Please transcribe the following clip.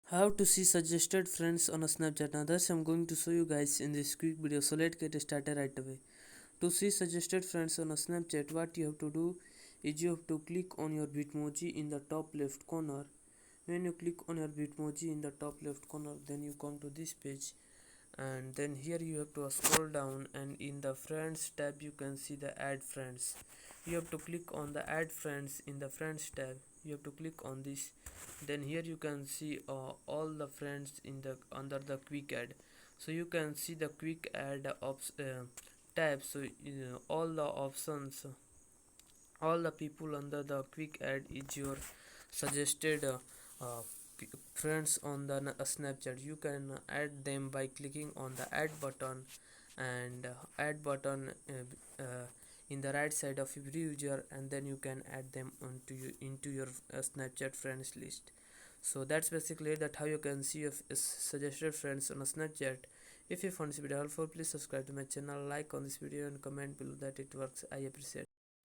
How to see suggested friends on a Snapchat. Now that's I'm going to show you guys in this quick video, so let's get started right away. To see suggested friends on a Snapchat, what you have to do is you have to click on your Bitmoji in the top left corner. When you click on your Bitmoji in the top left corner, then you come to this page, and then here you have to scroll down, and in the friends tab you can see the add friends. You have to click on the add friends in the friends tab. You have to click on this. Then here you can see all the friends in the under the quick add. So you can see the quick add tab. So all the options, all the people under the quick add is your suggested uh, friends on the Snapchat. You can add them by clicking on the add button, and add button in the right side of every user, and then you can add them into your Snapchat friends list. So that's basically that how you can see your suggested friends on a Snapchat. If you found this video helpful, please subscribe to my channel, like on this video, and comment below that it works. I appreciate.